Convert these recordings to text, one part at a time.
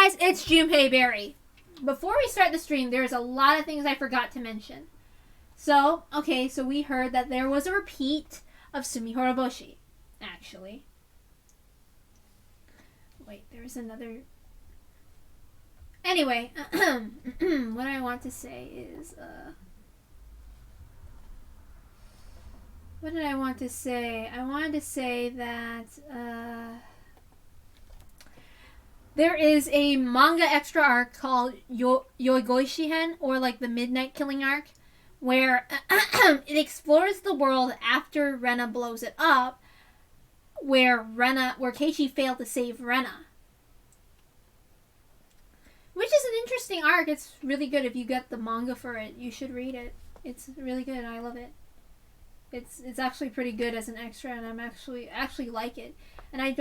guys, it's Junpei Berry. Before we start the stream, there's a lot of things I forgot to mention. So we heard that there was a repeat of Sumi Horoboshi, actually. Wait, there's another... Anyway, what I want to say is, what did I want to say? I wanted to say that, there is a manga extra arc called Yoigoishihen, or like the Midnight Killing arc, where it explores the world after Rena blows it up, where Keiichi failed to save Rena. Which is an interesting arc. It's really good. If you get the manga for it, you should read it. It's really good. I love it. It's actually pretty good as an extra, and I'm actually like it. And I'm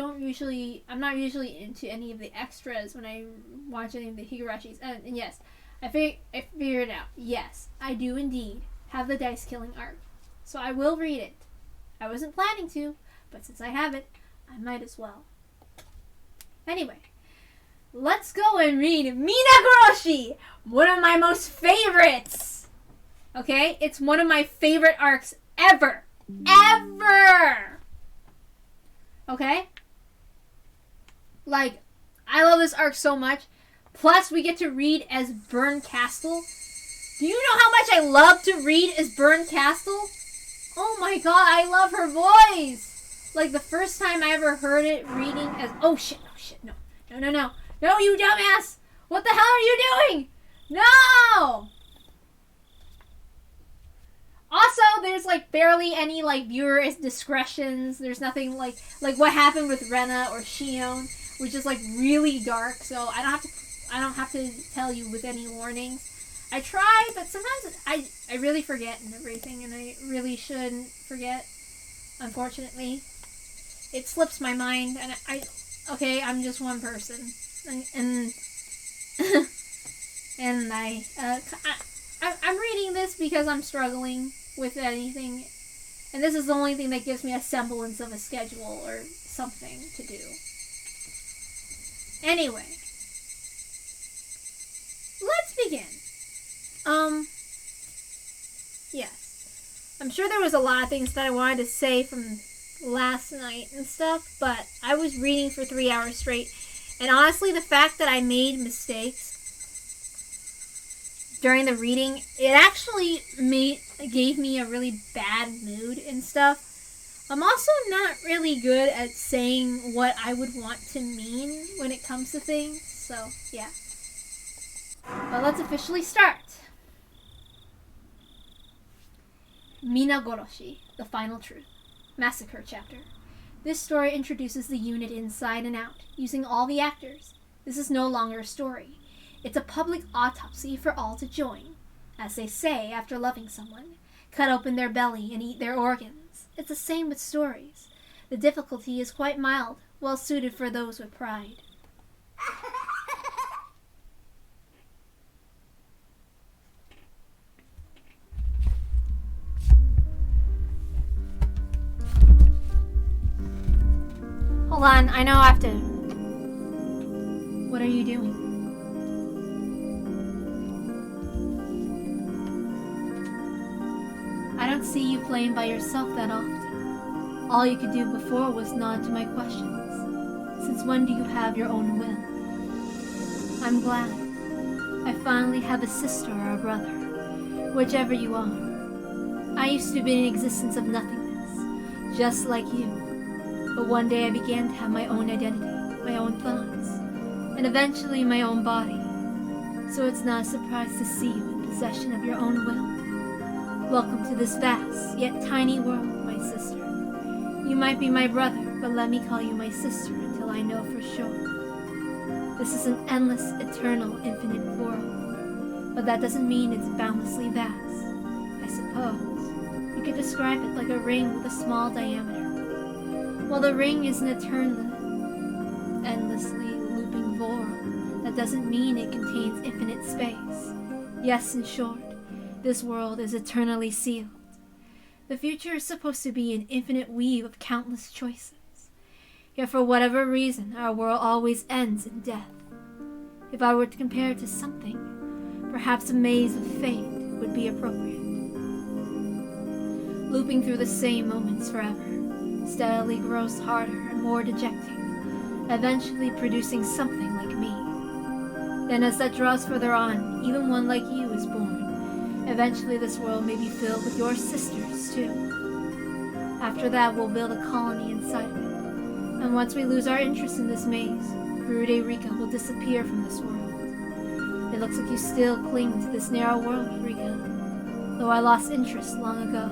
not usually into any of the extras when I watch any of the Higurashis. And yes, I figured it out. Yes, I do indeed have the Dice Killing arc. So I will read it. I wasn't planning to, but since I have it, I might as well. Anyway, let's go and read Minagoroshi! One of my most favorites! Okay? It's one of my favorite arcs ever! Ever! Okay? Like, I love this arc so much. Plus, we get to read as Burn Castle. Do you know how much I love to read as Burn Castle? Oh my god, I love her voice! Like, the first time I ever heard it reading as... Oh shit, no. No, you dumbass! What the hell are you doing? No! Also, there's like barely any like viewer discretions. There's nothing like what happened with Rena or Shion, which is like really dark. So I don't have to tell you with any warnings. I try, but sometimes I really forget and everything, and I really shouldn't forget. Unfortunately, it slips my mind, and I'm just one person, and and I'm reading this because I'm struggling with anything, and this is the only thing that gives me a semblance of a schedule or something to do. Anyway, let's begin. Yes. I'm sure there was a lot of things that I wanted to say from last night and stuff, but I was reading for 3 hours straight, and honestly, the fact that I made mistakes during the reading, it actually gave me a really bad mood and stuff. I'm also not really good at saying what I would want to mean when it comes to things, so yeah. But let's officially start. Minagoroshi, the Final Truth. Massacre Chapter. This story introduces the unit inside and out, using all the actors. This is no longer a story. It's a public autopsy for all to join. As they say after loving someone, cut open their belly and eat their organs. It's the same with stories. The difficulty is quite mild, well suited for those with pride. Hold on, I know I have to... What are you doing? I don't see you playing by yourself that often. All you could do before was nod to my questions. Since when do you have your own will? I'm glad. I finally have a sister or a brother, whichever you are. I used to be an existence of nothingness, just like you. But one day I began to have my own identity, my own thoughts, and eventually my own body. So it's not a surprise to see you in possession of your own will. Welcome to this vast, yet tiny world, my sister. You might be my brother, but let me call you my sister until I know for sure. This is an endless, eternal, infinite world, but that doesn't mean it's boundlessly vast. I suppose you could describe it like a ring with a small diameter. While the ring is an endlessly looping void, that doesn't mean it contains infinite space. Yes, in short, this world is eternally sealed. The future is supposed to be an infinite weave of countless choices. Yet for whatever reason, our world always ends in death. If I were to compare it to something, perhaps a maze of fate would be appropriate. Looping through the same moments forever, steadily grows harder and more dejecting, eventually producing something like me. Then as that draws further on, even one like you is born. Eventually this world may be filled with your sisters too. After that, we'll build a colony inside of it. And once we lose our interest in this maze, Furude Rika will disappear from this world. It looks like you still cling to this narrow world, Rika, though I lost interest long ago.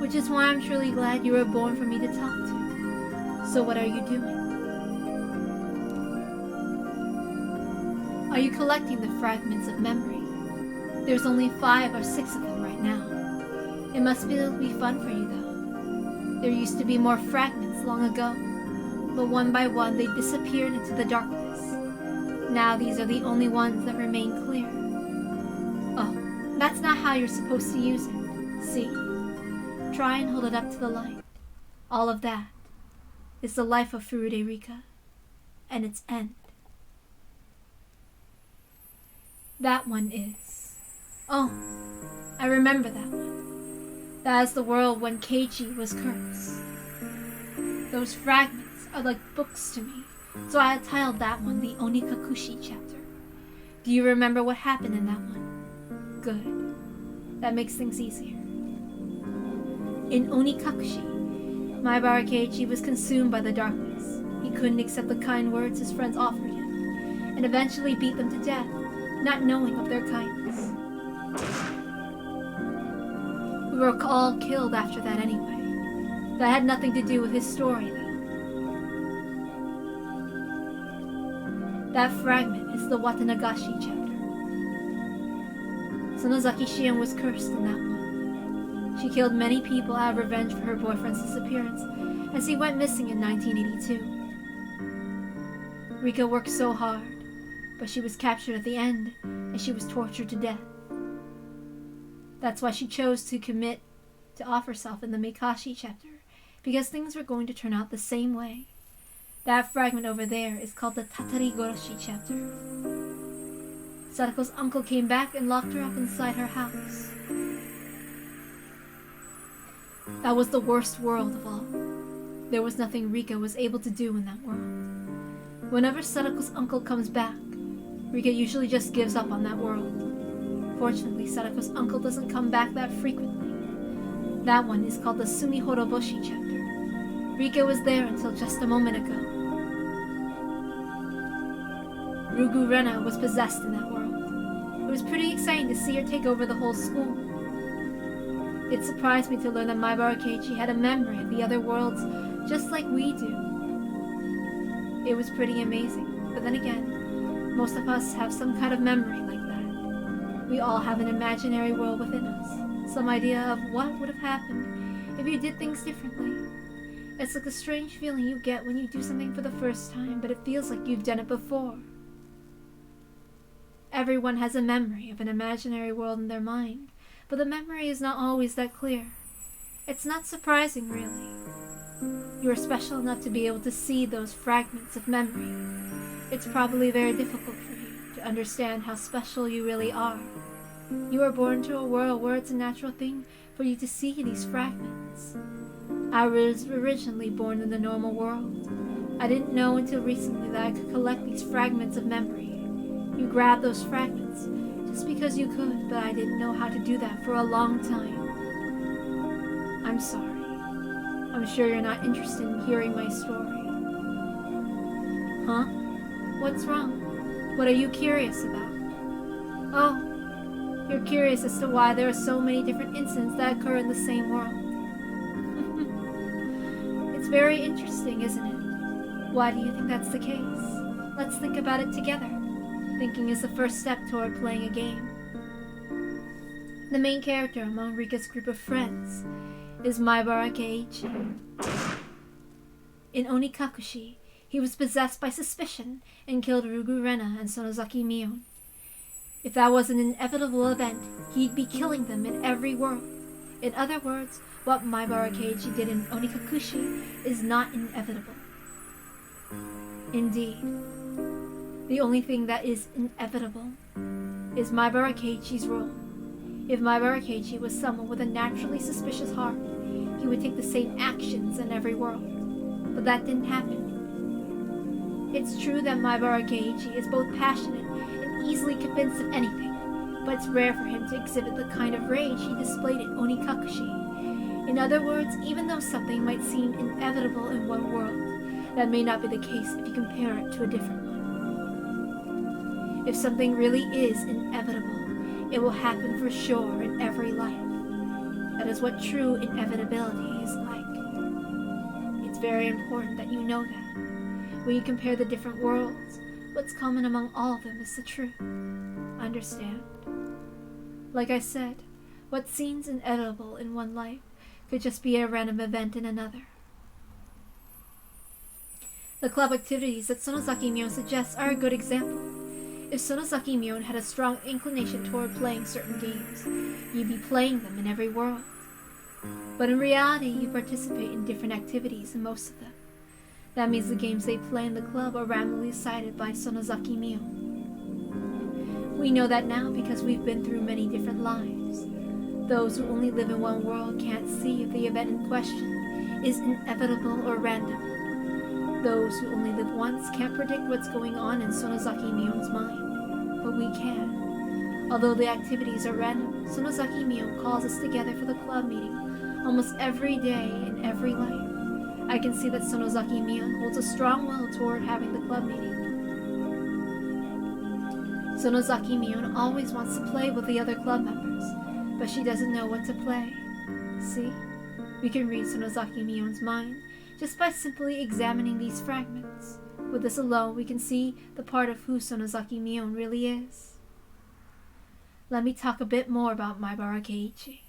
Which is why I'm truly glad you were born for me to talk to. So what are you doing? Are you collecting the fragments of memory? There's only 5 or 6 of them right now. It must be fun for you though. There used to be more fragments long ago, but one by one they disappeared into the darkness. Now these are the only ones that remain clear. Oh, that's not how you're supposed to use it. See? Try and hold it up to the light. All of that is the life of Furude Rika and its end. That one is... Oh, I remember that one. That is the world when Keiichi was cursed. Those fragments are like books to me, so I had titled that one the Onikakushi chapter. Do you remember what happened in that one? Good. That makes things easier. In Onikakushi, Maibara Keiichi was consumed by the darkness. He couldn't accept the kind words his friends offered him, and eventually beat them to death, not knowing of their kindness. We were all killed after that anyway. That had nothing to do with his story, though. That fragment is the Watanagashi chapter. Sonozaki Shion was cursed in that one. She killed many people out of revenge for her boyfriend's disappearance, as he went missing in 1982. Rika worked so hard, but she was captured at the end, and she was tortured to death. That's why she chose to commit to off herself in the Mikashi chapter, because things were going to turn out the same way. That fragment over there is called the Tatarigoroshi chapter. Sadako's uncle came back and locked her up inside her house. That was the worst world of all. There was nothing Rika was able to do in that world. Whenever Sadako's uncle comes back, Rika usually just gives up on that world. Fortunately, Sadako's uncle doesn't come back that frequently. That one is called the Sumihoroboshi chapter. Rika was there until just a moment ago. Rugu Rena was possessed in that world. It was pretty exciting to see her take over the whole school. It surprised me to learn that Maibara Keiichi had a memory of the other worlds just like we do. It was pretty amazing, but then again, most of us have some kind of memory like that. We all have an imaginary world within us, some idea of what would have happened if you did things differently. It's like a strange feeling you get when you do something for the first time, but it feels like you've done it before. Everyone has a memory of an imaginary world in their mind, but the memory is not always that clear. It's not surprising, really. You are special enough to be able to see those fragments of memory. It's probably very difficult for you to understand how special you really are. You are born into a world where it's a natural thing for you to see these fragments. I was originally born in the normal world. I didn't know until recently that I could collect these fragments of memory. You grab those fragments just because you could, but I didn't know how to do that for a long time. I'm sorry. I'm sure you're not interested in hearing my story. Huh? What's wrong? What are you curious about? Oh, you're curious as to why there are so many different incidents that occur in the same world. It's very interesting, isn't it? Why do you think that's the case? Let's think about it together. Thinking is the first step toward playing a game. The main character among Rika's group of friends is Maibara Keiichi. In Onikakushi, he was possessed by suspicion and killed Rugu Rena and Sonozaki Mion. If that was an inevitable event, he'd be killing them in every world. In other words, what Maibara Keiichi did in Onikakushi is not inevitable. Indeed. The only thing that is inevitable is Maibara Keiichi's role. If Maibara Keiichi was someone with a naturally suspicious heart, he would take the same actions in every world. But that didn't happen. It's true that Maibara Keiichi is both passionate and easily convinced of anything, but it's rare for him to exhibit the kind of rage he displayed in Onikakushi. In other words, even though something might seem inevitable in one world, that may not be the case if you compare it to a different one. If something really is inevitable, it will happen for sure in every life. That is what true inevitability is like. It's very important that you know that. When you compare the different worlds, what's common among all of them is the truth. Understand? Like I said, what seems inevitable in one life could just be a random event in another. The club activities that Sonozaki Mion suggests are a good example. If Sonozaki Mion had a strong inclination toward playing certain games, you'd be playing them in every world. But in reality, you participate in different activities in most of them. That means the games they play in the club are randomly decided by Sonozaki Mion. We know that now because we've been through many different lives. Those who only live in one world can't see if the event in question is inevitable or random. Those who only live once can't predict what's going on in Sonozaki Mion's mind, but we can. Although the activities are random, Sonozaki Mion calls us together for the club meeting almost every day in every life. I can see that Sonozaki Mion holds a strong will toward having the club meeting. Sonozaki Mion always wants to play with the other club members, but she doesn't know what to play. See? We can read Sonozaki Mion's mind just by simply examining these fragments. With this alone, we can see the part of who Sonozaki Mion really is. Let me talk a bit more about Maibara Keiichi.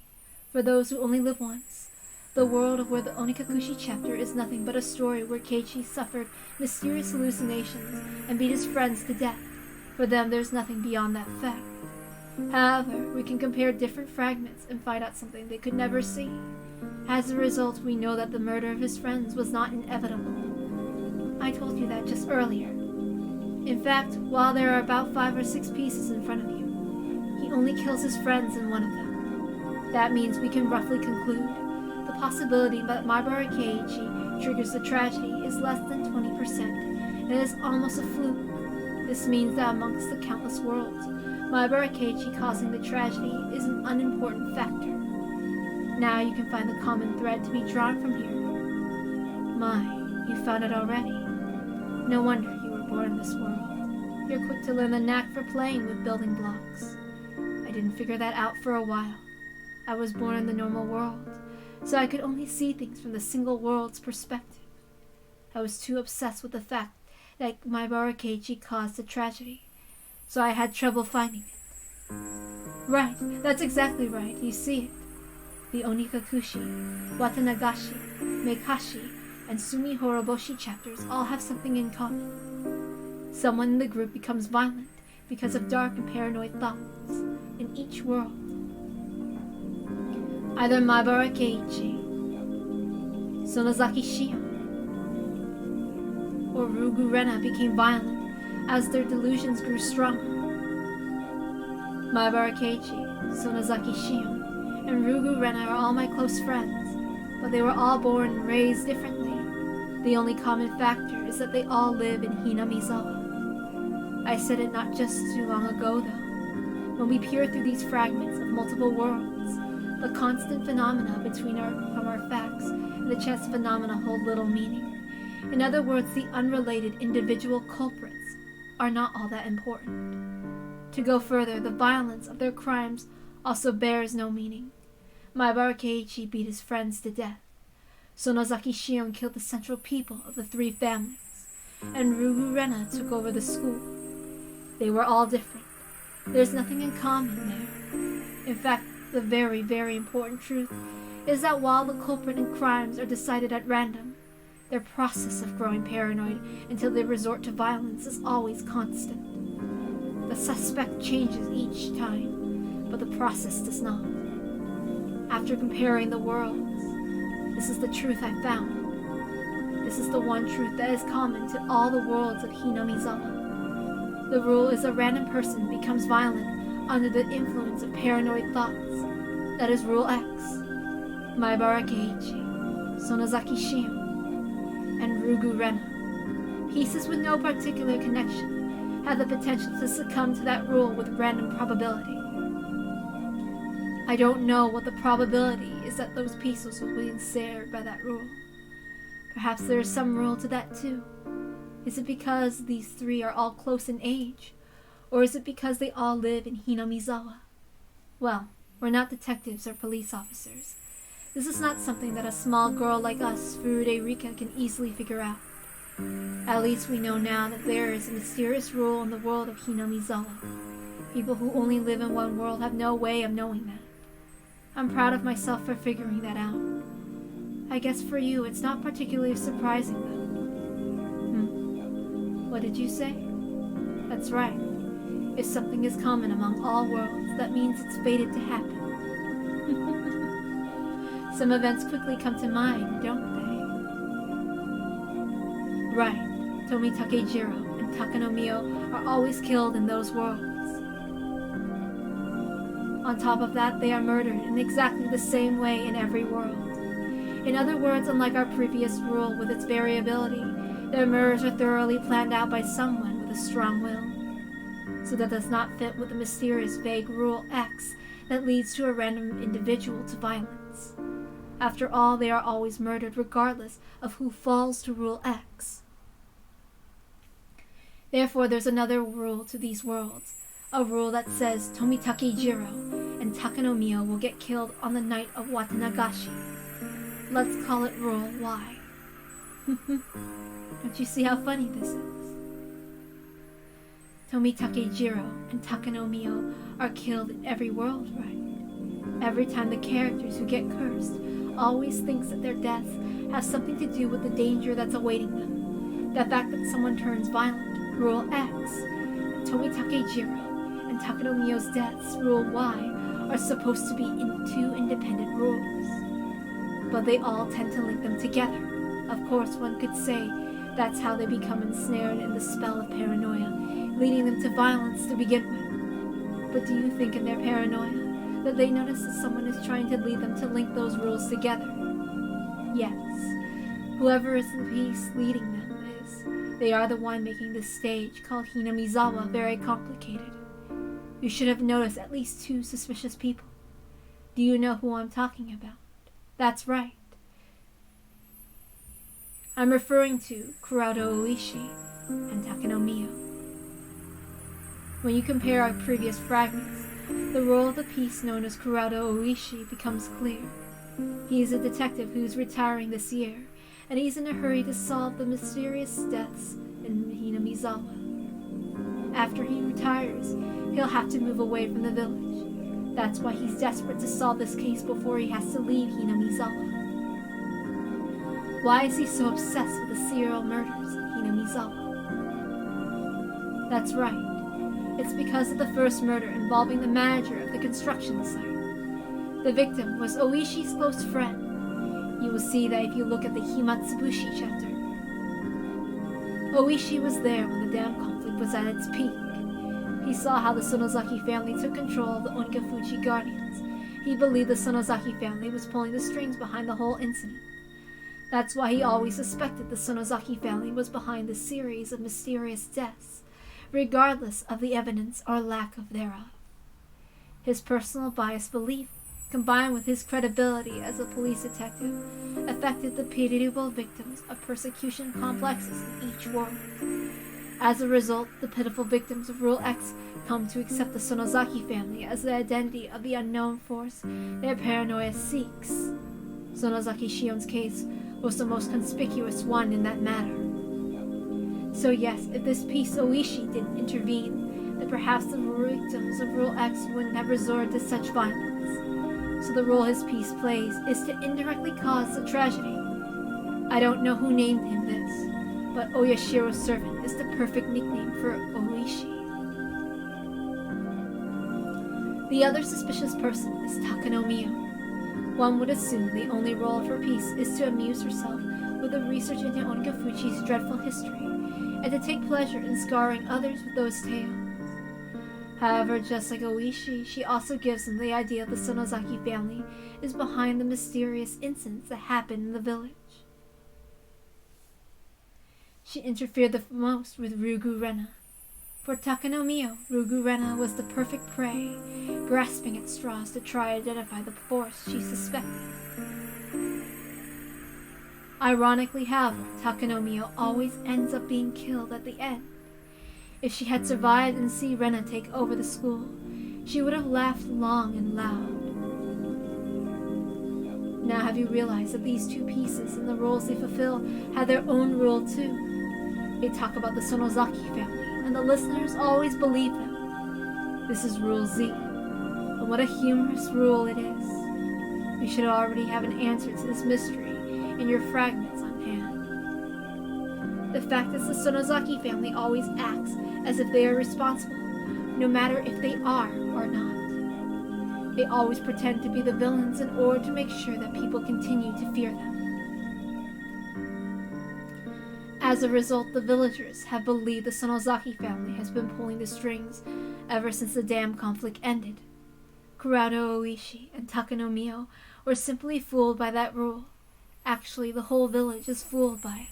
For those who only live once, the world of where the Onikakushi chapter is nothing but a story where Keiichi suffered mysterious hallucinations and beat his friends to death. For them, there's nothing beyond that fact. However, we can compare different fragments and find out something they could never see. As a result, we know that the murder of his friends was not inevitable. I told you that just earlier. In fact, while there are about 5 or 6 pieces in front of you, he only kills his friends in one of them. That means we can roughly conclude the possibility that Maibara Keiichi triggers the tragedy is less than 20%, and it is almost a fluke. This means that amongst the countless worlds, Maibara Keiichi causing the tragedy is an unimportant factor. Now you can find the common thread to be drawn from here. My, you found it already. No wonder you were born in this world. You're quick to learn the knack for playing with building blocks. I didn't figure that out for a while. I was born in the normal world, so I could only see things from the single world's perspective. I was too obsessed with the fact that Maibara Keiichi caused the tragedy, so I had trouble finding it. Right, that's exactly right, you see it. The Onikakushi, Watanagashi, Meikashi, and Sumi Horoboshi chapters all have something in common. Someone in the group becomes violent because of dark and paranoid thoughts in each world. Either Maibara Keiichi, Sonozaki Shion, or Rugu Rena became violent as their delusions grew stronger. Maibara Keiichi, Sonozaki Shion, and Rugu Rena are all my close friends, but they were all born and raised differently. The only common factor is that they all live in Hinamizawa. I said it not just too long ago, though. When we peer through these fragments of multiple worlds, the constant phenomena from our facts and the chance phenomena hold little meaning. In other words, the unrelated individual culprits are not all that important. To go further, the violence of their crimes also bears no meaning. Maibara Keiichi beat his friends to death. Sonozaki Shion killed the central people of the 3 families, and Rugu Rena took over the school. They were all different. There's nothing in common there. In fact, the very, very important truth is that while the culprit in crimes are decided at random, their process of growing paranoid until they resort to violence is always constant. The suspect changes each time, but the process does not. After comparing the worlds, this is the truth I found. This is the one truth that is common to all the worlds of Hinamizawa. The rule is a random person becomes violent under the influence of paranoid thoughts. That is Rule X. Maibara Keiichi, Sonozaki Shion, and Rugu Rena, pieces with no particular connection, have the potential to succumb to that rule with random probability. I don't know what the probability is that those pieces will be ensnared by that rule. Perhaps there is some rule to that too. Is it because these three are all close in age? Or is it because they all live in Hinamizawa? Well, we're not detectives or police officers. This is not something that a small girl like us, Furude Rika, can easily figure out. At least we know now that there is a mysterious rule in the world of Hinamizawa. People who only live in one world have no way of knowing that. I'm proud of myself for figuring that out. I guess for you it's not particularly surprising though. What did you say? That's right. If something is common among all worlds, that means it's fated to happen. Some events quickly come to mind, don't they? Right. Tomitake Jiro and Takanomiyo are always killed in those worlds. On top of that, they are murdered in exactly the same way in every world. In other words, unlike our previous rule with its variability, their murders are thoroughly planned out by someone with a strong will. So that does not fit with the mysterious vague Rule X that leads to a random individual to violence. After all, they are always murdered regardless of who falls to Rule X. Therefore, there's another rule to these worlds, a rule that says Tomitake Jiro and Takanomiyo will get killed on the night of Watanagashi. Let's call it Rule Y. Don't you see how funny this is? Tomitake Jiro and Takanomiyo are killed in every world, right? Every time the characters who get cursed always thinks that their deaths have something to do with the danger that's awaiting them. The fact that someone turns violent, Rule X, and Tomitake Jiro and Takanomiyo's deaths, Rule Y, are supposed to be in two independent rules. But they all tend to link them together. Of course, one could say that's how they become ensnared in the spell of paranoia, leading them to violence to begin with. But do you think in their paranoia that they notice that someone is trying to lead them to link those rules together? Yes. Whoever is the piece leading them is. They are the one making this stage called Hinamizawa very complicated. You should have noticed at least two suspicious people. Do you know who I'm talking about? That's right. I'm referring to Kurado Oishi and Takanomiyo. When you compare our previous fragments, the role of the piece known as Kurado Oishi becomes clear. He is a detective who's retiring this year, and he's in a hurry to solve the mysterious deaths in Hinamizawa. After he retires, he'll have to move away from the village. That's why he's desperate to solve this case before he has to leave Hinamizawa. Why is he so obsessed with the serial murders in Hinamizawa? That's right. It's because of the first murder involving the manager of the construction site. The victim was Oishi's close friend. You will see that if you look at the Himatsubushi chapter. Oishi was there when the dam conflict was at its peak. He saw how the Sonozaki family took control of the Onikafuji Guardians. He believed the Sonozaki family was pulling the strings behind the whole incident. That's why he always suspected the Sonozaki family was behind the series of mysterious deaths, regardless of the evidence or lack of thereof. His personal biased belief, combined with his credibility as a police detective, affected the pitiable victims of persecution complexes in each world. As a result, the pitiful victims of Rule X come to accept the Sonozaki family as the identity of the unknown force their paranoia seeks. Sonozaki Shion's case was the most conspicuous one in that matter. So yes, if this piece Oishi didn't intervene, then perhaps the victims of Rule X wouldn't have resorted to such violence. So the role his piece plays is to indirectly cause the tragedy. I don't know who named him this, but Oyashiro's servant is the perfect nickname for Oishi. The other suspicious person is Takanomiyo. One would assume the only role of her piece is to amuse herself with the research into Onikafuji's dreadful history, and to take pleasure in scarring others with those tales. However, just like Oishi, she also gives them the idea the Sonozaki family is behind the mysterious incidents that happened in the village. She interfered the most with Ryugu Rena. For Takanomiya, Ryugu Rena was the perfect prey, grasping at straws to try to identify the force she suspected. Ironically, however, Takanomiya always ends up being killed at the end. If she had survived and seen Rena take over the school, she would have laughed long and loud. Now have you realized that these two pieces and the roles they fulfill have their own rule too? They talk about the Sonozaki family, and the listeners always believe them. This is Rule Z, and what a humorous rule it is. You should already have an answer to this mystery in your fragments on hand. The fact is the Sonozaki family always acts as if they are responsible, no matter if they are or not. They always pretend to be the villains in order to make sure that people continue to fear them. As a result, the villagers have believed the Sonozaki family has been pulling the strings ever since the dam conflict ended. Kurado Oishi and Takanomiya were simply fooled by that rule. Actually, the whole village is fooled by it.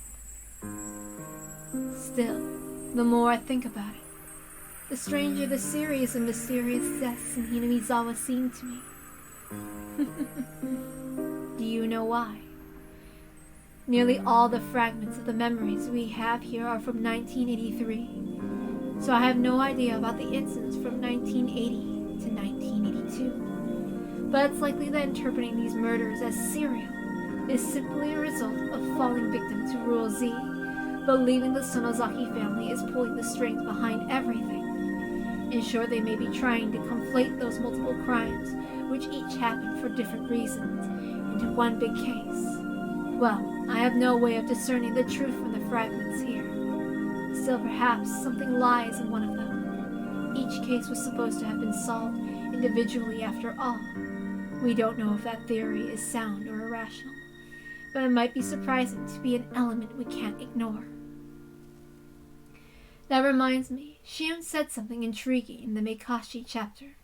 Still, the more I think about it, the stranger the serious and mysterious deaths in Hinamizawa seem to me. Do you know why? Nearly all the fragments of the memories we have here are from 1983, so I have no idea about the incidents from 1980 to 1982. But it's likely that interpreting these murders as serial is simply a result of falling victim to Rule Z, believing the Sonozaki family is pulling the strings behind everything. In short, they may be trying to conflate those multiple crimes, which each happen for different reasons, into one big case. Well, I have no way of discerning the truth from the fragments here. Still, perhaps something lies in one of them. Each case was supposed to have been solved individually after all. We don't know if that theory is sound or irrational, but it might be surprising to be an element we can't ignore. That reminds me, Shion said something intriguing in the Meikashi chapter.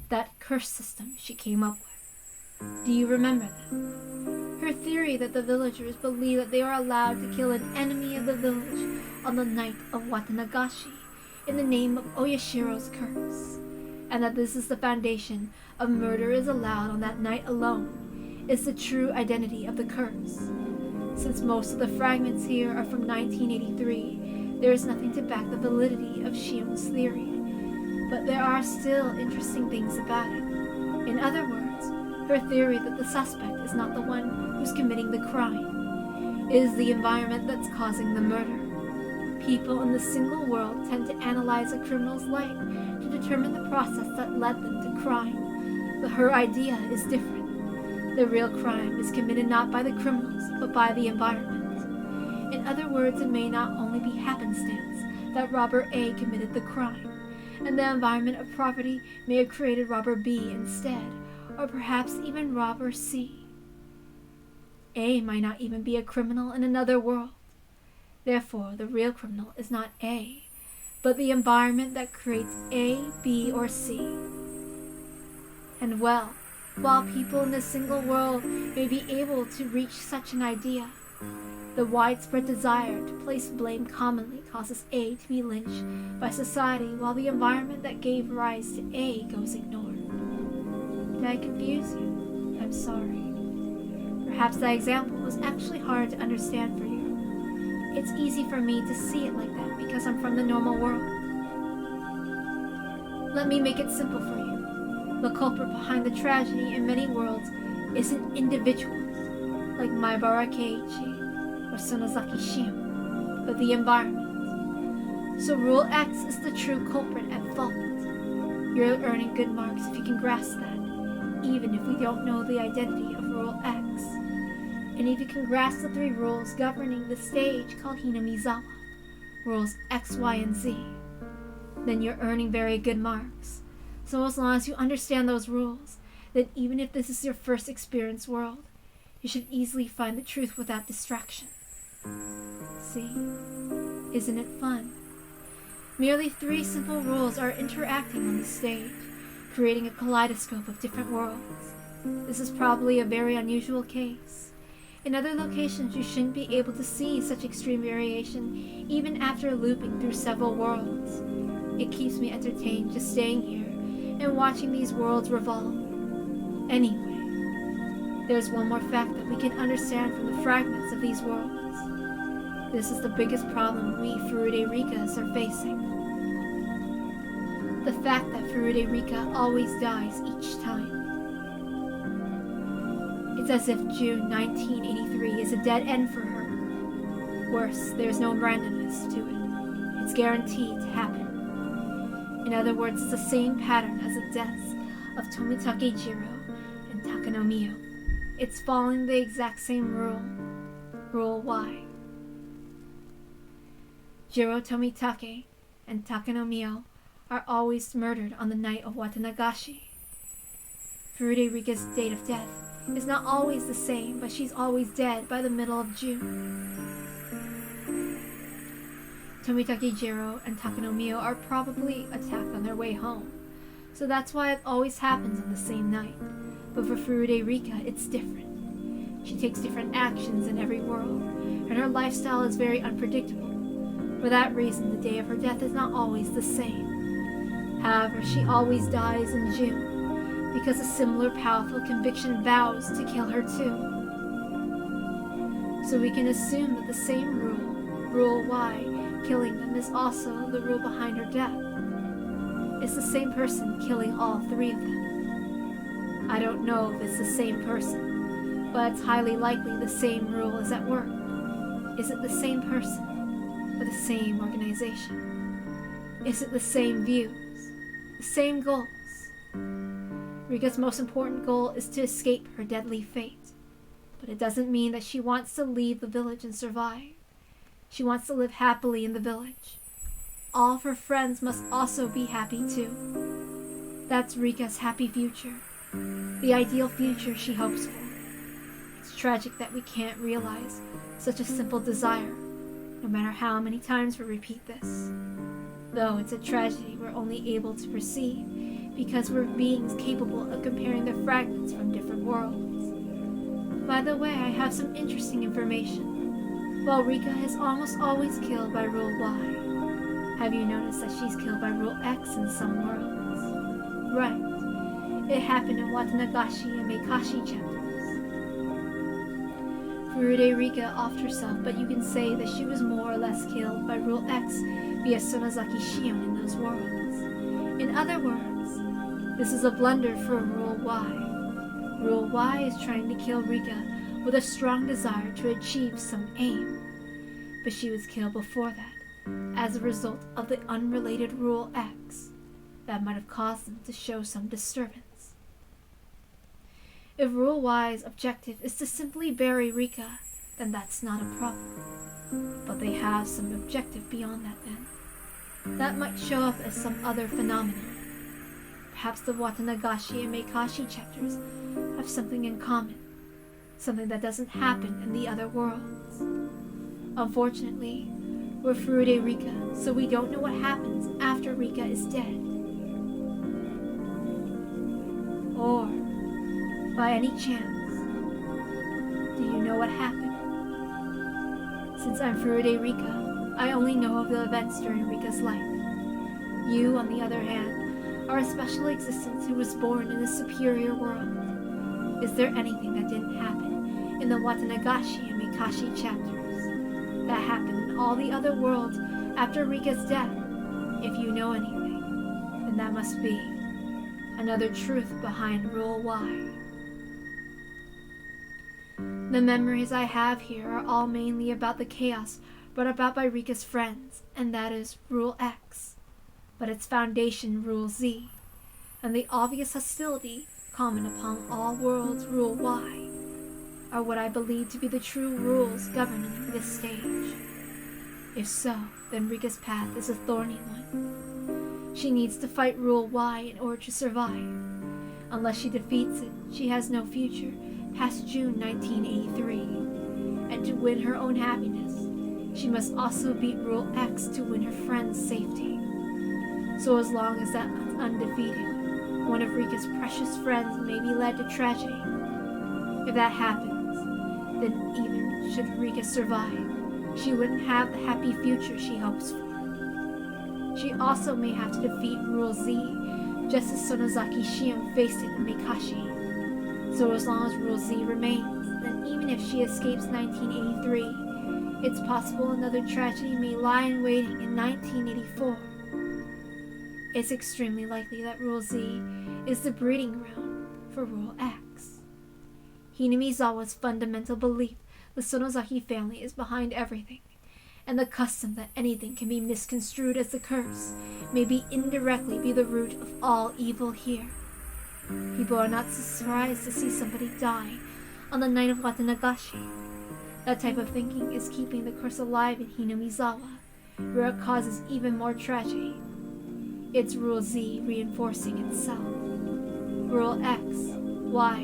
That curse system she came up with. Do you remember that? Her theory that the villagers believe that they are allowed to kill an enemy of the village on the night of Watanagashi in the name of Oyashiro's curse, and that this is the foundation of murder is allowed on that night alone, is the true identity of the curse. Since most of the fragments here are from 1983, there is nothing to back the validity of Shion's theory, but there are still interesting things about it. In other words, her theory that the suspect is not the one who's committing the crime. It is the environment that's causing the murder. People in the single world tend to analyze a criminal's life to determine the process that led them to crime, but her idea is different. The real crime is committed not by the criminals, but by the environment. In other words, it may not only be happenstance that robber A committed the crime, and the environment of property may have created robber B instead, or perhaps even robber C. A might not even be a criminal in another world. Therefore, the real criminal is not A, but the environment that creates A, B, or C. And well, while people in the single world may be able to reach such an idea, the widespread desire to place blame commonly causes A to be lynched by society while the environment that gave rise to A goes ignored. Did I confuse you? I'm sorry. Perhaps that example was actually hard to understand for you. It's easy for me to see it like that because I'm from the normal world. Let me make it simple for you. The culprit behind the tragedy in many worlds isn't individuals, like Maibara Keiichi or Sonozaki Shion, but the environment. So Rule X is the true culprit at fault. You're earning good marks if you can grasp that, even if we don't know the identity of Rule X. And if you can grasp the three rules governing the stage called Hinamizawa, rules X, Y, and Z, then you're earning very good marks. So as long as you understand those rules, then even if this is your first experience world, you should easily find the truth without distraction. See? Isn't it fun? Merely 3 simple rules are interacting on the stage, creating a kaleidoscope of different worlds. This is probably a very unusual case. In other locations, you shouldn't be able to see such extreme variation even after looping through several worlds. It keeps me entertained just staying here and watching these worlds revolve. Anyway, there's one more fact that we can understand from the fragments of these worlds. This is the biggest problem we Furude Rikas are facing. The fact that Furude Rika always dies each time. It's as if June 1983 is a dead end for her. Worse, there's no randomness to it. It's guaranteed to happen. In other words, it's the same pattern as the deaths of Tomitake Jiro and Takanomiyo. It's following the exact same rule. Rule Y. Jiro Tomitake and Takanomiyo are always murdered on the night of Watanagashi. Furude Rika's date of death is not always the same, but she's always dead by the middle of June. Tomitake Jiro and Takanomiyo are probably attacked on their way home, so that's why it always happens on the same night. But for Furude Rika, it's different. She takes different actions in every world, and her lifestyle is very unpredictable. For that reason, the day of her death is not always the same. However, she always dies in June, because a similar powerful conviction vows to kill her too. So we can assume that the same rule, Rule Y, killing them, is also the rule behind her death. It's the same person killing all 3 of them. I don't know if it's the same person, but it's highly likely the same rule is at work. Is it the same person? Or the same organization? Is it the same views? The same goals? Rika's most important goal is to escape her deadly fate, but it doesn't mean that she wants to leave the village and survive. She wants to live happily in the village. All of her friends must also be happy too. That's Rika's happy future, the ideal future she hopes for. It's tragic that we can't realize such a simple desire, no matter how many times we repeat this. Though it's a tragedy we're only able to perceive because we're beings capable of comparing the fragments from different worlds. By the way, I have some interesting information. While Rika is almost always killed by Rule Y, have you noticed that she's killed by Rule X in some worlds? Right. It happened in Watanagashi and Meikashi chapters. Furude Rika offed herself, but you can say that she was more or less killed by Rule X via Sonozaki Shion in those worlds. In other words, this is a blunder for Rule Y. Rule Y is trying to kill Rika with a strong desire to achieve some aim, but she was killed before that, as a result of the unrelated Rule X that might have caused them to show some disturbance. If Rule Y's objective is to simply bury Rika, then that's not a problem. But they have some objective beyond that then. That might show up as some other phenomenon. Perhaps the Watanagashi and Meikashi chapters have something in common, something that doesn't happen in the other worlds. Unfortunately, we're Furude Rika, so we don't know what happens after Rika is dead. Or, by any chance, do you know what happened? Since I'm Furude Rika, I only know of the events during Rika's life. You, on the other hand, are a special existence who was born in a superior world. Is there anything that didn't happen in the Watanagashi and Meikashi chapters that happened in all the other worlds after Rika's death? If you know anything, then that must be another truth behind Rule Y. The memories I have here are all mainly about the chaos brought about by Rika's friends, and that is Rule X, but its foundation, Rule Z, and the obvious hostility common upon all worlds, Rule Y, are what I believe to be the true rules governing this stage. If so, then Rika's path is a thorny one. She needs to fight Rule Y in order to survive. Unless she defeats it, she has no future past June 1983, and to win her own happiness, she must also beat Rule X to win her friend's safety. So as long as that's undefeated, one of Rika's precious friends may be led to tragedy. If that happens, then even should Rika survive, she wouldn't have the happy future she hopes for. She also may have to defeat Rule Z, just as Sonozaki Shion faced it in Mikashi. So as long as Rule Z remains, then even if she escapes 1983, it's possible another tragedy may lie in waiting in 1984. It's extremely likely that Rule Z is the breeding ground for Rule X. Hinamizawa's fundamental belief the Sonozaki family is behind everything, and the custom that anything can be misconstrued as the curse may indirectly be the root of all evil here. People are not surprised to see somebody die on the night of Watanagashi. That type of thinking is keeping the curse alive in Hinamizawa, where it causes even more tragedy. It's Rule Z reinforcing itself. Rule X, Y,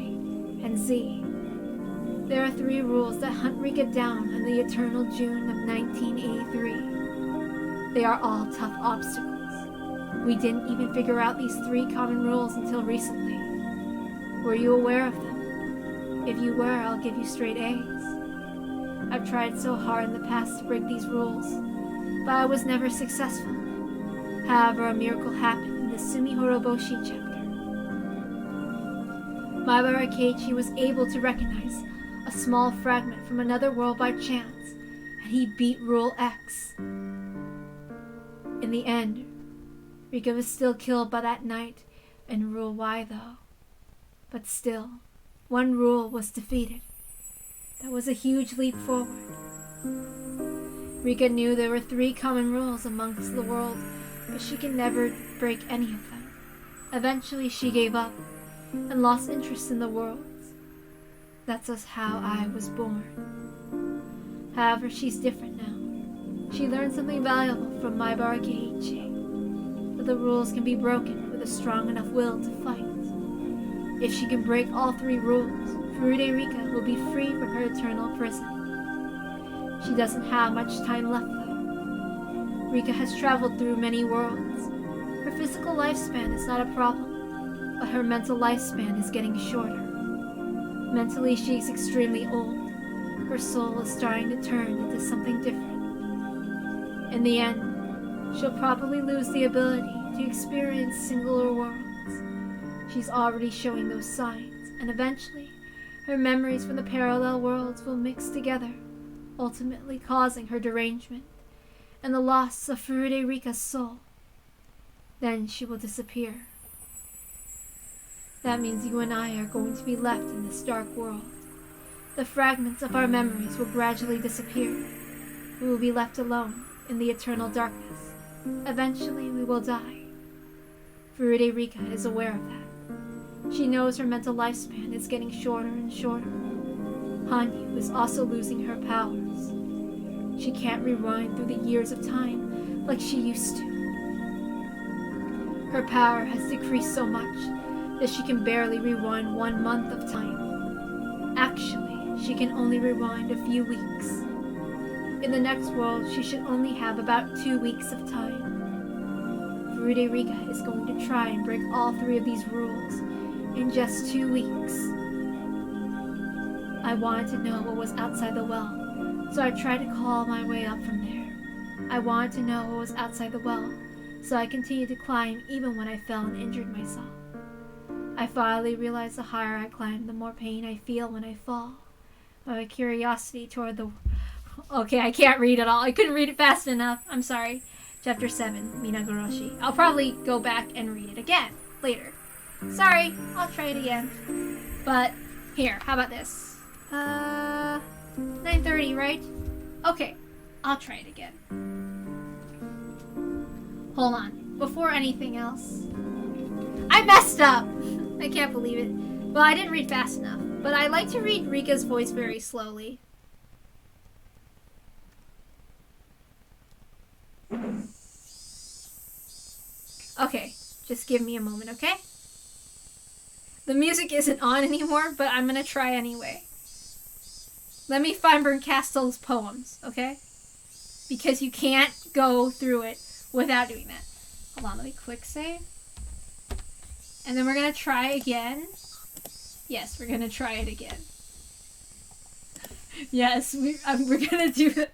and Z. There are 3 rules that hunt Rika down in the eternal June of 1983. They are all tough obstacles. We didn't even figure out these 3 common rules until recently. Were you aware of them? If you were, I'll give you straight A's. I've tried so hard in the past to break these rules, but I was never successful. However, a miracle happened in the Sumihoroboshi chapter. Maibara Keiichi was able to recognize a small fragment from another world by chance, and he beat Rule X. In the end, Rika was still killed by that night and Rule Y though. But still, one rule was defeated. That was a huge leap forward. Rika knew there were 3 common rules amongst the world, but she could never break any of them. Eventually she gave up and lost interest in the worlds. That's just how I was born. However, she's different now. She learned something valuable from Maibara Keiichi, that the rules can be broken with a strong enough will to fight. If she can break all 3 rules, Furude Rika will be free from her eternal prison. She doesn't have much time left though. Rika has traveled through many worlds. Her physical lifespan is not a problem, but her mental lifespan is getting shorter. Mentally, she is extremely old. Her soul is starting to turn into something different. In the end, she'll probably lose the ability to experience singular worlds. She's already showing those signs, and eventually, her memories from the parallel worlds will mix together, ultimately causing her derangement and the loss of Furude Rika's soul. Then she will disappear. That means you and I are going to be left in this dark world. The fragments of our memories will gradually disappear. We will be left alone in the eternal darkness. Eventually we will die. Furude Rika is aware of that. She knows her mental lifespan is getting shorter and shorter. Hanyu is also losing her powers. She can't rewind through the years of time like she used to. Her power has decreased so much that she can barely rewind 1 month of time. Actually, she can only rewind a few weeks. In the next world, she should only have about 2 weeks of time. Furude Rika is going to try and break all 3 of these rules in just 2 weeks. I wanted to know what was outside the well, so I tried to claw my way up from there. I wanted to know what was outside the well, so I continued to climb even when I fell and injured myself. I finally realized the higher I climb, the more pain I feel when I fall. My curiosity toward the... Okay, I can't read it all. I couldn't read it fast enough. I'm sorry. Chapter 7, Minagoroshi. I'll probably go back and read it again later. Sorry, I'll try it again. But, here, how about this? 9:30, right? Okay, I'll try it again. Hold on, before anything else. I messed up! I can't believe it. Well, I didn't read fast enough, but I like to read Rika's voice very slowly. Okay, just give me a moment, okay? The music isn't on anymore, but I'm gonna try anyway. Let me find Bernkastel's poems, okay? because you can't go through it without doing that. Hold on, let me quick save. And then we're going to try again. Yes, we're going to try it again. Yes, we're going to do that.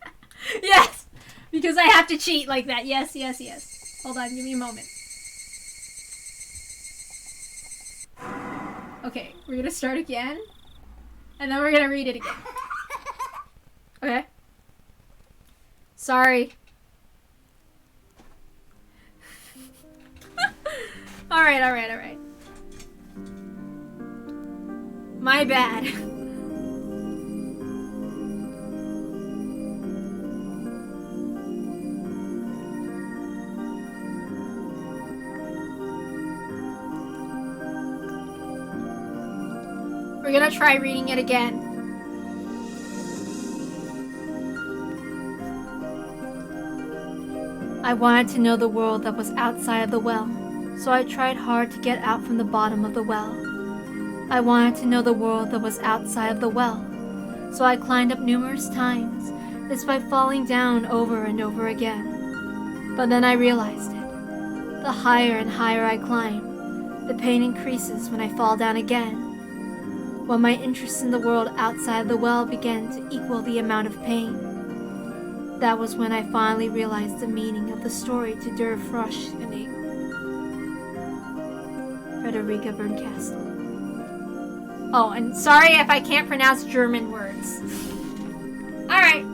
Yes, because I have to cheat like that. Yes, yes, yes. Hold on, give me a moment. Okay, we're going to start again. And then we're going to read it again. Okay? Sorry. Alright. My bad. We're gonna try reading it again. I wanted to know the world that was outside of the well, so I tried hard to get out from the bottom of the well. I wanted to know the world that was outside of the well, so I climbed up numerous times, despite falling down over and over again. But then I realized it. The higher and higher I climb, the pain increases when I fall down again. When my interest in the world outside of the well began to equal the amount of pain, that was when I finally realized the meaning of the story to Der Froschkönig. Frederica Bernkastel. Oh, and sorry if I can't pronounce German words. Alright.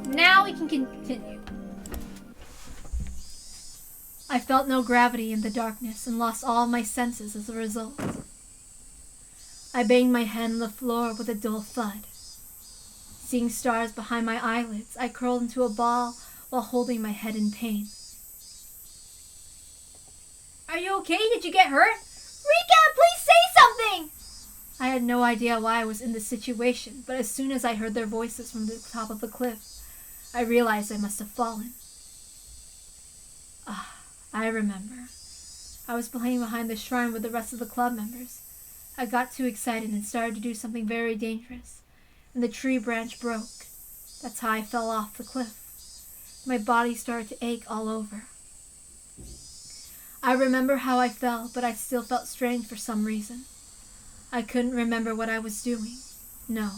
Now we can continue. I felt no gravity in the darkness and lost all my senses as a result. I banged my head on the floor with a dull thud. Seeing stars behind my eyelids, I curled into a ball while holding my head in pain. Are you okay? Did you get hurt? Rika, please say something! I had no idea why I was in this situation, but as soon as I heard their voices from the top of the cliff, I realized I must have fallen. I remember. I was playing behind the shrine with the rest of the club members. I got too excited and started to do something very dangerous, and the tree branch broke. That's how I fell off the cliff. My body started to ache all over. I remember how I fell, but I still felt strange for some reason. I couldn't remember what I was doing. No.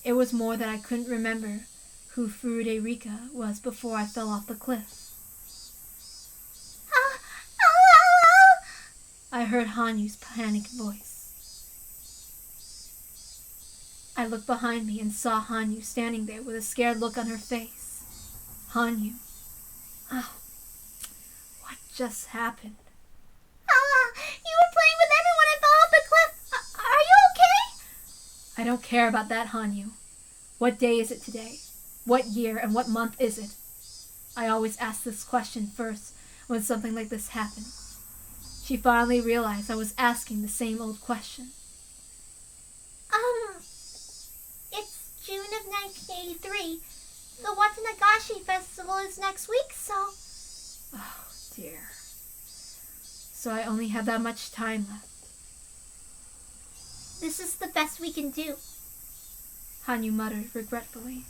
It was more that I couldn't remember who Frederica was before I fell off the cliff. I heard Hanyu's panicked voice. I looked behind me and saw Hanyu standing there with a scared look on her face. Hanyu. Oh, what just happened? You were playing with everyone and fell off the cliff. Are you okay? I don't care about that, Hanyu. What day is it today? What year and what month is it? I always ask this question first when something like this happens. She finally realized I was asking the same old question. It's June of 1983. The Watanagashi Festival is next week, so... Oh, dear. So I only have that much time left. This is the best we can do, Hanyu muttered regretfully.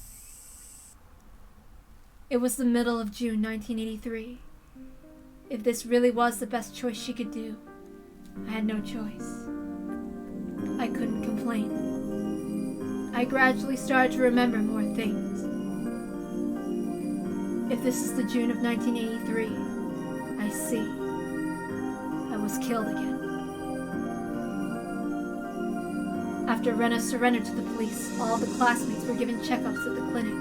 It was the middle of June 1983. If this really was the best choice she could do, I had no choice. I couldn't complain. I gradually started to remember more things. If this is the June of 1983, I see. I was killed again. After Rena surrendered to the police, all the classmates were given checkups at the clinic.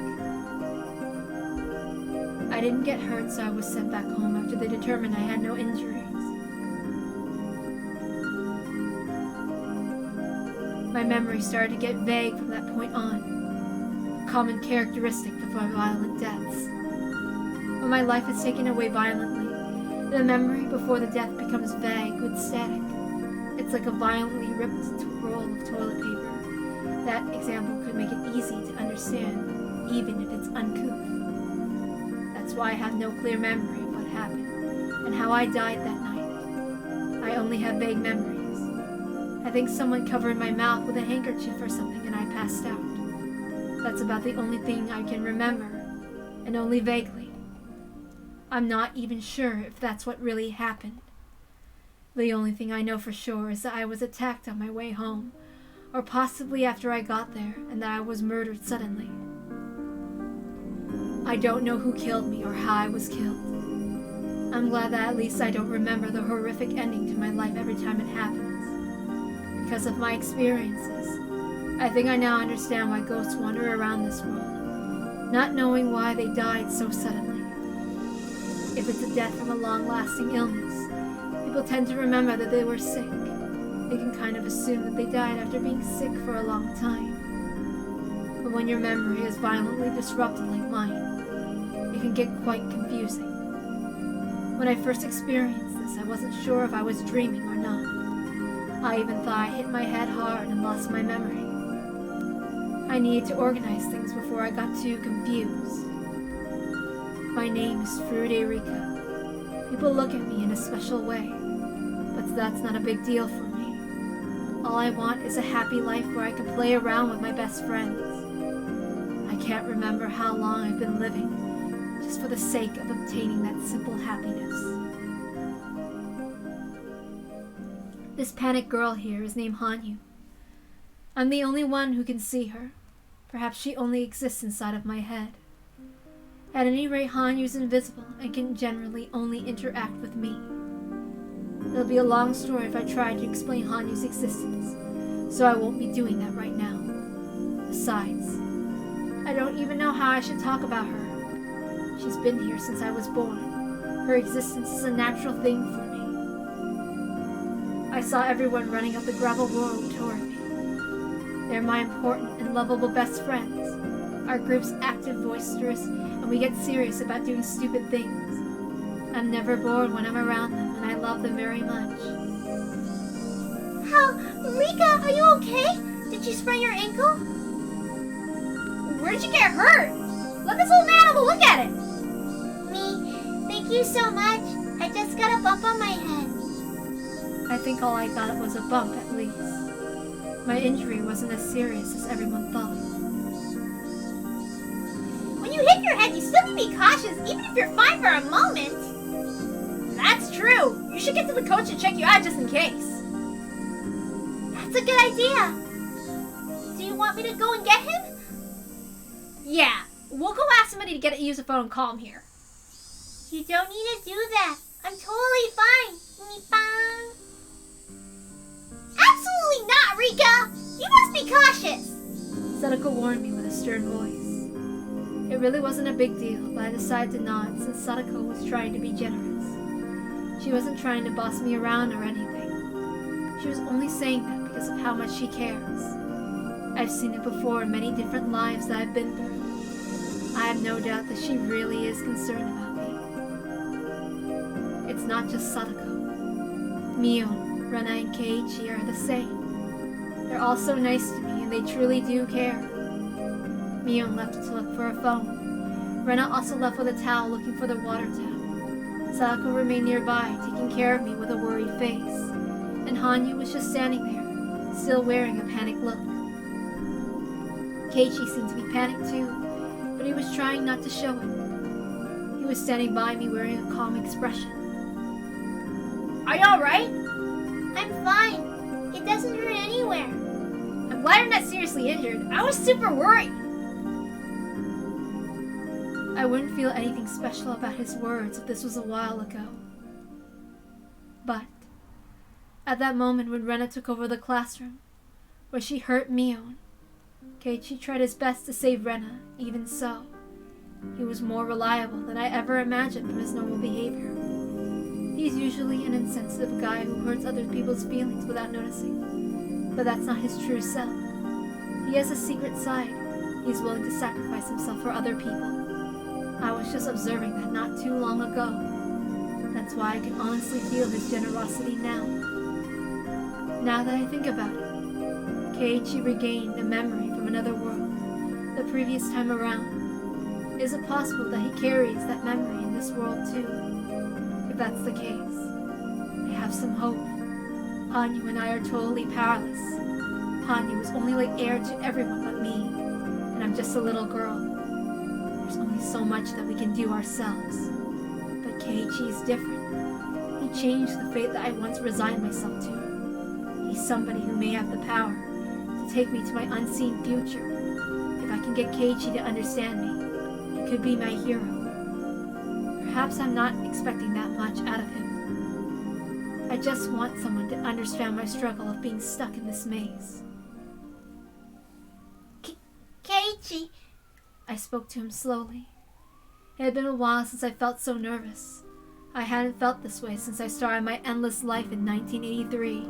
I didn't get hurt, so I was sent back home after they determined I had no injuries. My memory started to get vague from that point on, a common characteristic of my violent deaths. When my life is taken away violently, the memory before the death becomes vague with static. It's like a violently ripped roll of toilet paper. That example could make it easy to understand, even if it's uncouth. That's why I have no clear memory of what happened and how I died that night. I only have vague memories. I think someone covered my mouth with a handkerchief or something and I passed out. That's about the only thing I can remember, and only vaguely. I'm not even sure if that's what really happened. The only thing I know for sure is that I was attacked on my way home, or possibly after I got there, and that I was murdered suddenly. I don't know who killed me or how I was killed. I'm glad that at least I don't remember the horrific ending to my life every time it happens. Because of my experiences, I think I now understand why ghosts wander around this world, not knowing why they died so suddenly. If it's a death from a long-lasting illness, people tend to remember that they were sick. They can kind of assume that they died after being sick for a long time. But when your memory is violently disrupted like mine, it can get quite confusing. When I first experienced this, I wasn't sure if I was dreaming or not. I even thought I hit my head hard and lost my memory. I needed to organize things before I got too confused. My name is Furuderica. People look at me in a special way, but that's not a big deal for me. All I want is a happy life where I can play around with my best friends. I can't remember how long I've been living, just for the sake of obtaining that simple happiness. This panicked girl here is named Hanyu. I'm the only one who can see her. Perhaps she only exists inside of my head. At any rate, Hanyu's invisible and can generally only interact with me. It'll be a long story if I try to explain Hanyu's existence, so I won't be doing that right now. Besides, I don't even know how I should talk about her. She's been here since I was born. Her existence is a natural thing for me. I saw everyone running up the gravel road toward me. They're my important and lovable best friends. Our group's active, boisterous, and we get serious about doing stupid things. I'm never bored when I'm around them, and I love them very much. Rika, are you okay? Did you sprain your ankle? Where'd you get hurt? Let this old man have a look at it. Me, thank you so much. I just got a bump on my head. I think all I got was a bump, at least. My injury wasn't as serious as everyone thought. When you hit your head, you still need to be cautious, even if you're fine for a moment. That's true. You should get to the coach and check you out just in case. That's a good idea. Do you want me to go and get him? Yeah, we'll go ask somebody to use a phone and call him here. You don't need to do that. I'm totally fine. Nippon. Absolutely not, Rika! You must be cautious! Sadako warned me with a stern voice. It really wasn't a big deal, but I decided to nod since Sadako was trying to be generous. She wasn't trying to boss me around or anything. She was only saying that because of how much she cares. I've seen it before in many different lives that I've been through. I have no doubt that she really is concerned about me. It's not just Sadako. Mion, Rena, and Keiichi are the same. They're all so nice to me, and they truly do care. Mion left to look for a phone. Rena also left with a towel looking for the water tap. Sadako remained nearby, taking care of me with a worried face. And Hanyu was just standing there, still wearing a panicked look. Keiichi seemed to be panicked too, but he was trying not to show it. He was standing by me wearing a calm expression. Are you alright? I'm fine. It doesn't hurt anywhere. I'm glad you're not seriously injured. I was super worried. I wouldn't feel anything special about his words if this was a while ago. But at that moment when Rena took over the classroom, where she hurt Mion, Keiichi tried his best to save Rena. Even so, he was more reliable than I ever imagined from his normal behavior. He's usually an insensitive guy who hurts other people's feelings without noticing, but that's not his true self. He has a secret side. He's willing to sacrifice himself for other people. I was just observing that not too long ago. That's why I can honestly feel his generosity now. Now that I think about it, Keiichi regained a memory from another world, the previous time around. Is it possible that he carries that memory in this world too? If that's the case, I have some hope. Hanyu and I are totally powerless. Hanyu is only like heir to everyone but me, and I'm just a little girl. There's only so much that we can do ourselves. But Keiichi is different. He changed the fate that I once resigned myself to. He's somebody who may have the power to take me to my unseen future. If I can get Keiichi to understand me, he could be my hero. Perhaps I'm not expecting that much out of him. I just want someone to understand my struggle of being stuck in this maze. Keiichi. I spoke to him slowly. It had been a while since I felt so nervous. I hadn't felt this way since I started my endless life in 1983.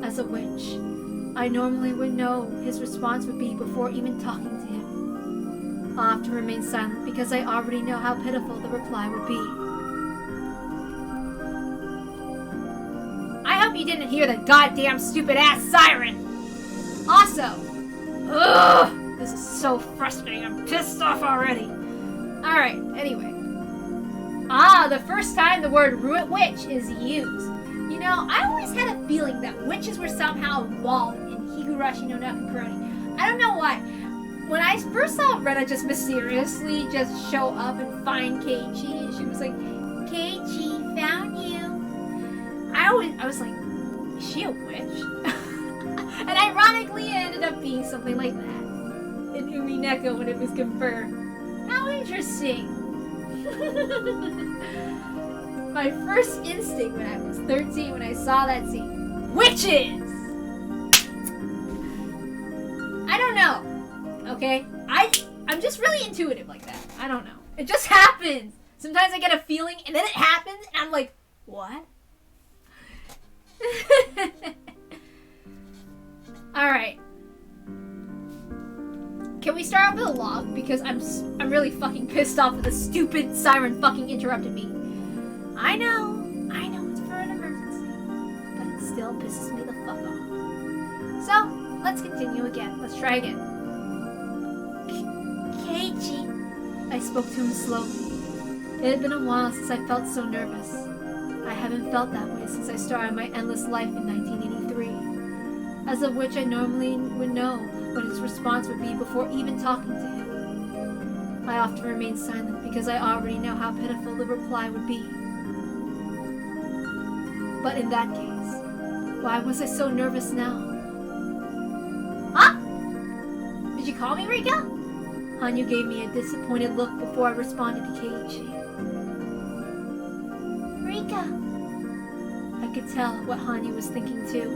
As a witch, I normally would know his response would be before even talking to him. I'll have to remain silent because I already know how pitiful the reply would be. I hope you didn't hear the goddamn stupid-ass siren! Also, ugh, this is so frustrating. I'm pissed off already. Alright, anyway. The first time the word witch is used. You know, I always had a feeling that witches were somehow involved in Higurashi no naku. I don't know why. When I first saw Rena just mysteriously just show up and find Keiichi, and she was like, Keiichi, found you. I was like, is she a witch? And ironically, it ended up being something like that in Umineko when it was confirmed. How interesting. My first instinct when I was 13, when I saw that scene, witches! I don't know, okay? I'm just really intuitive like that. I don't know. It just happens. Sometimes I get a feeling, and then it happens, and I'm like, what? Alright. Can we start off with a log? Because I'm really fucking pissed off that the stupid siren fucking interrupted me. I know it's for an emergency, but it still pisses me the fuck off. So, let's continue again. Let's try again. Keiichi. I spoke to him slowly. It had been a while since I felt so nervous. I haven't felt that way since I started my endless life in 1983. As a witch, I normally would know what his response would be before even talking to him. I often remain silent because I already know how pitiful the reply would be. But in that case, why was I so nervous now? Huh? Did you call me, Rika? Hanyu gave me a disappointed look before I responded to Keiichi. Rika. I could tell what Hanyu was thinking too.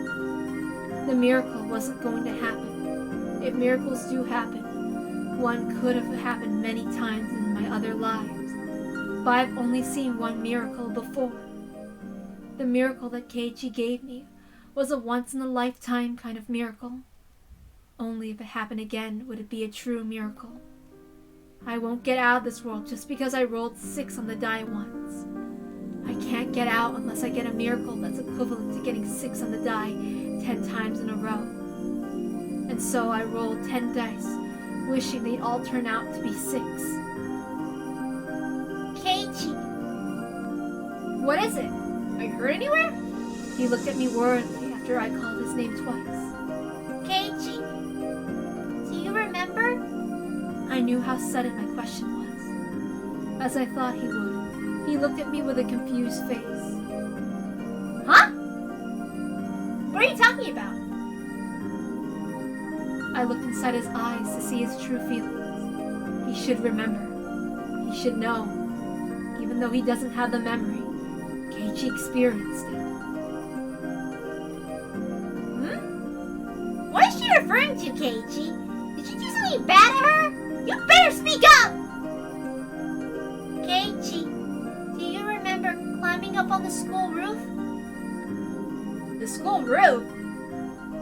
The miracle wasn't going to happen. If miracles do happen, one could have happened many times in my other lives. But I've only seen one miracle before. The miracle that Keiichi gave me was a once-in-a-lifetime kind of miracle. Only if it happened again would it be a true miracle. I won't get out of this world just because I rolled 6 on the die once. I can't get out unless I get a miracle that's equivalent to getting 6 on the die 10 times in a row. And so I rolled 10 dice, wishing they'd all turn out to be 6. Keiichi. What is it? Are you hurt anywhere? He looked at me worriedly after I called his name twice. Keiichi. Do you remember? I knew how sudden my question was. As I thought he would, he looked at me with a confused face. Huh? What are you talking about? I looked inside his eyes to see his true feelings. He should remember. He should know. Even though he doesn't have the memory, Keiichi experienced it. What is she referring to, Keiichi? Did you do something bad to her? You better speak up! Keiichi, do you remember climbing up on the school roof? The school roof?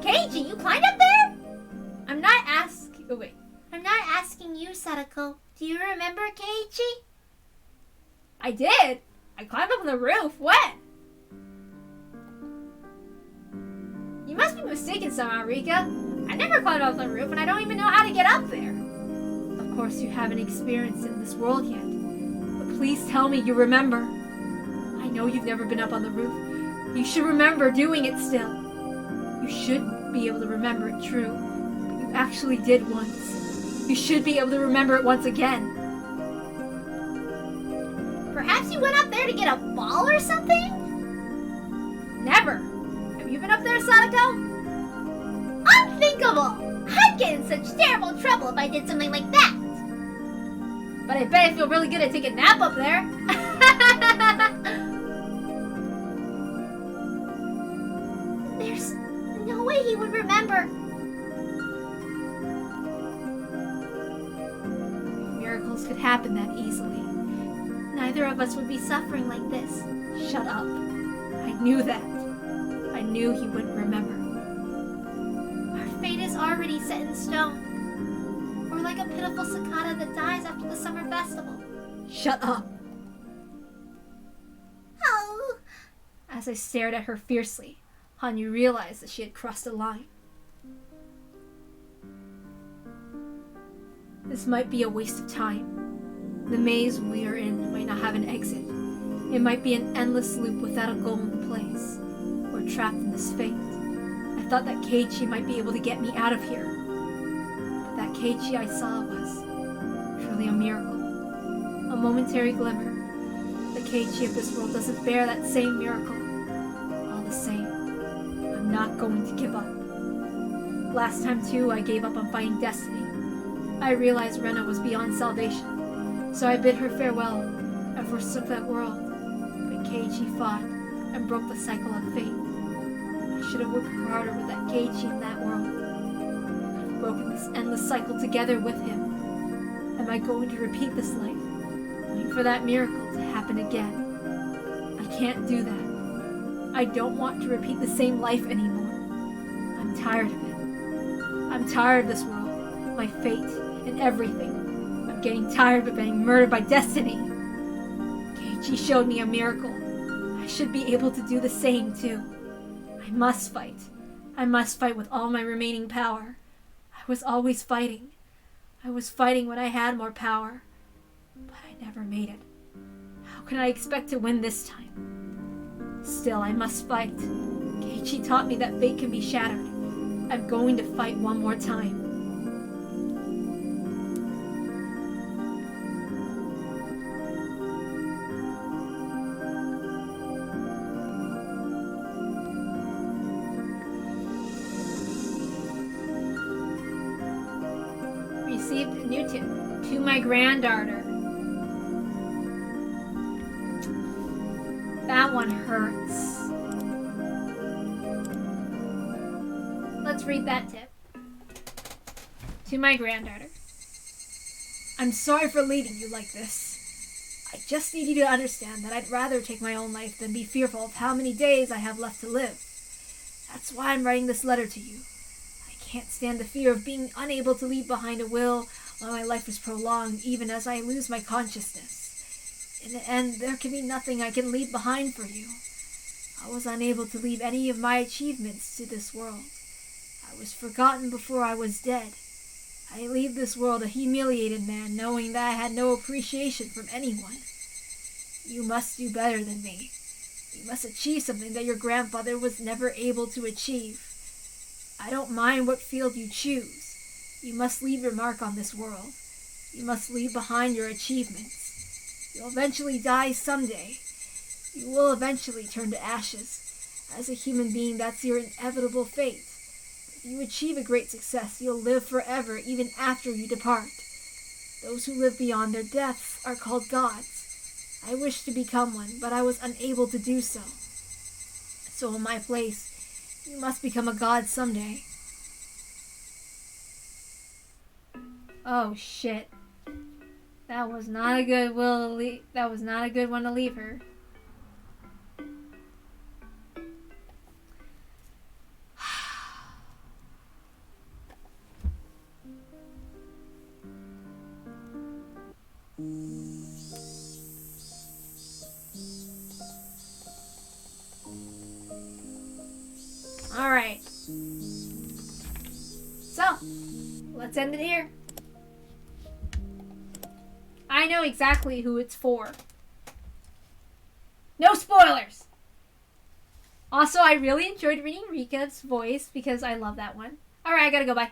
Keiichi, you climbed up there? I'm not asking... Oh, wait. I'm not asking you, Sadako. Do you remember, Keiichi? I did. I climbed up on the roof. When? You must be mistaken somehow, Rika. I never climbed up on the roof, and I don't even know how to get up there. Of course, you haven't experienced it in this world yet. But please tell me you remember. I know you've never been up on the roof. You should remember doing it still. You should be able to remember it true. But you You actually did once. You should be able to remember it once again. Perhaps you went up there to get a ball or something? Never. Have you been up there, Sadako? Unthinkable! I'd get in such terrible trouble if I did something like that. But I bet I feel really good to take a nap up there. There's no way he would remember. Miracles could happen that easily. Neither of us would be suffering like this. Shut up. I knew that. I knew he wouldn't remember. Our fate is already set in stone. We're like a pitiful cicada that dies after the summer festival. Shut up. Oh, As I stared at her fiercely, Hanyu realized that she had crossed a line. This might be a waste of time. The maze we are in might not have an exit. It might be an endless loop without a goal in place. We're trapped in this fate. I thought that Keiichi might be able to get me out of here. But that Keiichi I saw was truly a miracle. A momentary glimmer. The Keiichi of this world doesn't bear that same miracle. All the same, I'm not going to give up. Last time too, I gave up on fighting destiny. I realized Rena was beyond salvation. So I bid her farewell and forsook that world. But Keiichi fought and broke the cycle of fate. I should have worked harder with that Keiichi in that world. I could have broken this endless cycle together with him. Am I going to repeat this life, waiting for that miracle to happen again? I can't do that. I don't want to repeat the same life anymore. I'm tired of it. I'm tired of this world, my fate, and everything. I'm getting tired of being murdered by destiny. Keiichi showed me a miracle. I should be able to do the same too. I must fight. I must fight with all my remaining power. I was always fighting. I was fighting when I had more power. But I never made it. How can I expect to win this time? Still, I must fight. Keiichi taught me that fate can be shattered. I'm going to fight one more time. Received a new tip. To my granddaughter. That one hurts. Let's read that tip. To my granddaughter. I'm sorry for leaving you like this. I just need you to understand that I'd rather take my own life than be fearful of how many days I have left to live. That's why I'm writing this letter to you. I can't stand the fear of being unable to leave behind a will while my life is prolonged, even as I lose my consciousness. In the end, there can be nothing I can leave behind for you. I was unable to leave any of my achievements to this world. I was forgotten before I was dead. I leave this world a humiliated man, knowing that I had no appreciation from anyone. You must do better than me. You must achieve something that your grandfather was never able to achieve. I don't mind what field you choose. You must leave your mark on this world. You must leave behind your achievements. You'll eventually die someday. You will eventually turn to ashes. As a human being, that's your inevitable fate. If you achieve a great success, you'll live forever even after you depart. Those who live beyond their deaths are called gods. I wished to become one, but I was unable to do so. So in my place, you must become a god someday. Oh shit. That was not a good that was not a good one to leave her. Alright. So, let's end it here. I know exactly who it's for. No spoilers! Also, I really enjoyed reading Rika's voice because I love that one. Alright, I gotta go, bye.